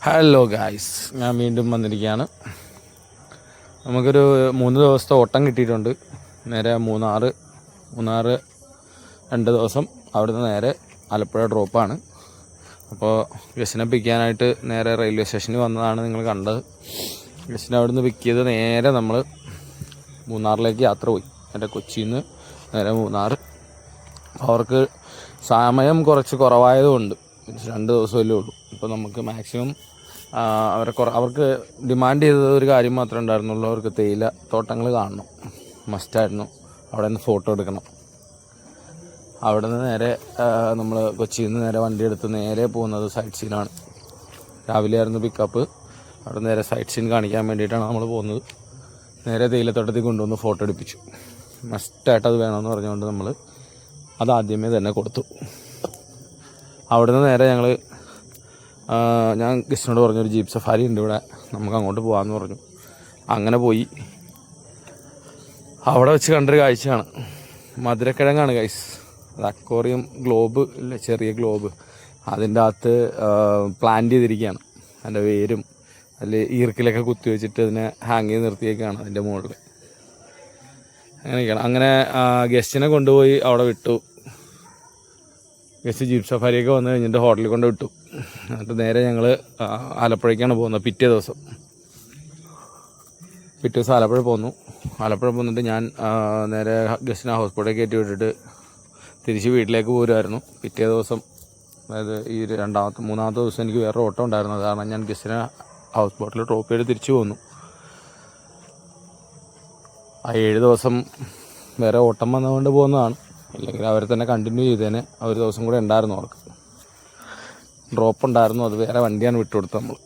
Hello guys, ഞാൻ വീണ്ടും വന്നിരിക്കുകയാണ്. നമുക്കൊരു 3 ദിവസത്തെ ഓട്ടം കിട്ടിയിട്ടുണ്ട്. നേരെ മൂന്നാർ 2 ദിവസം, അവിടുന്ന് നേരെ ആലപ്പുഴ ഡ്രോപ്പാണ്. അപ്പോൾ ഗസ്റ്റിനെ പിക്കാനായിട്ട് നേരെ റെയിൽവേ സ്റ്റേഷനിൽ വന്നതാണ് നിങ്ങൾ കണ്ടത്. ഗസ്റ്റിനെ അവിടുന്ന് പിക്ക് ചെയ്ത് നേരെ നമ്മൾ മൂന്നാറിലേക്ക് യാത്ര പോയി. എൻ്റെ കൊച്ചിയിൽ നിന്ന് നേരെ മൂന്നാർ. അവർക്ക് സമയം കുറച്ച് കുറവായതുകൊണ്ട് 2 ദിവസമല്ലേ ഉള്ളൂ. അപ്പോൾ നമുക്ക് മാക്സിമം അവർക്ക് ഡിമാൻഡ് ചെയ്തത് ഒരു കാര്യം മാത്രമേ ഉണ്ടായിരുന്നുള്ളൂ. അവർക്ക് തേയില തോട്ടങ്ങൾ കാണണം, മസ്റ്റായിരുന്നു. അവിടെ നിന്ന് ഫോട്ടോ എടുക്കണം. അവിടെ നിന്ന് നേരെ നമ്മൾ കൊച്ചിയിൽ നിന്ന് നേരെ വണ്ടി എടുത്ത് നേരെ പോകുന്നത് സൈറ്റ് സീനാണ്. രാവിലെ ആയിരുന്നു പിക്കപ്പ്. അവിടെ നേരെ സൈറ്റ് സീൻ കാണിക്കാൻ വേണ്ടിയിട്ടാണ് നമ്മൾ പോകുന്നത്. നേരെ തേയിലത്തോട്ടത്തിൽ കൊണ്ടുവന്ന് ഫോട്ടോ എടുപ്പിച്ചു. മസ്റ്റായിട്ട് അത് വേണമെന്ന് പറഞ്ഞുകൊണ്ട് നമ്മൾ അത് ആദ്യമേ തന്നെ കൊടുത്തു. അവിടെ നിന്ന് നേരെ ഞാൻ ഗസ്റ്റിനോട് പറഞ്ഞു, ഒരു ജീപ്പ് സഫാരി ഉണ്ട് ഇവിടെ, നമുക്ക് അങ്ങോട്ട് പോകാമെന്ന് പറഞ്ഞു. അങ്ങനെ പോയി. അവിടെ വെച്ച് കണ്ടൊരു കാഴ്ചയാണ് മധുരക്കിഴങ്ങാണ് ഗൈസ്. അത് അക്വേറിയം ഗ്ലോബ് ഇല്ല, ചെറിയ ഗ്ലോബ്, അതിൻ്റെ അകത്ത് പ്ലാന്റ് ചെയ്തിരിക്കുകയാണ്. അതിൻ്റെ വേരും അതിൽ ഈർക്കിലൊക്കെ കുത്തി വെച്ചിട്ട് അതിനെ ഹാങ് ചെയ്ത് നിർത്തിയേക്കാണ് അതിൻ്റെ മുകളിൽ. അങ്ങനെയൊക്കെയാണ്. അങ്ങനെ ഗസ്റ്റിനെ കൊണ്ടുപോയി അവിടെ വിട്ടു. ഗസ്റ്റ് ജീപ്പ് സഫാരിയൊക്കെ വന്നു കഴിഞ്ഞിട്ട് ഹോട്ടലിൽ കൊണ്ട് വിട്ടു. എന്നിട്ട് നേരെ ഞങ്ങൾ ആലപ്പുഴയ്ക്കാണ് പോകുന്നത്. പിറ്റേ ദിവസം ആലപ്പുഴ പോന്നു. ആലപ്പുഴ പോന്നിട്ട് ഞാൻ നേരെ ഗസ്റ്റിനെ ഹൗസ് ബോട്ടിൽ കയറ്റി വിട്ടിട്ട് തിരിച്ച് വീട്ടിലേക്ക് പോരുമായിരുന്നു. പിറ്റേ ദിവസം, അതായത് ഈ മൂന്നാമത്തെ ദിവസം എനിക്ക് വേറെ ഓട്ടം ഉണ്ടായിരുന്നു. കാരണം ഞാൻ ഗസ്റ്റിനെ ഹൗസ് ബോട്ടിൽ ഡ്രോപ്പ് ചെയ്ത് തിരിച്ചു പോന്നു. ആ 7 ദിവസം വേറെ ഓട്ടം വന്നുകൊണ്ട് പോകുന്നതാണ്. ഇല്ലെങ്കിൽ അവരെ തന്നെ കണ്ടിന്യൂ ചെയ്തേനെ. ഒരു ദിവസം കൂടെ ഉണ്ടായിരുന്നു അവർക്ക്. ഡ്രോപ്പ് ഉണ്ടായിരുന്നു, അത് വേറെ വണ്ടിയാണ് വിട്ടുകൊടുത്തത് നമ്മൾ.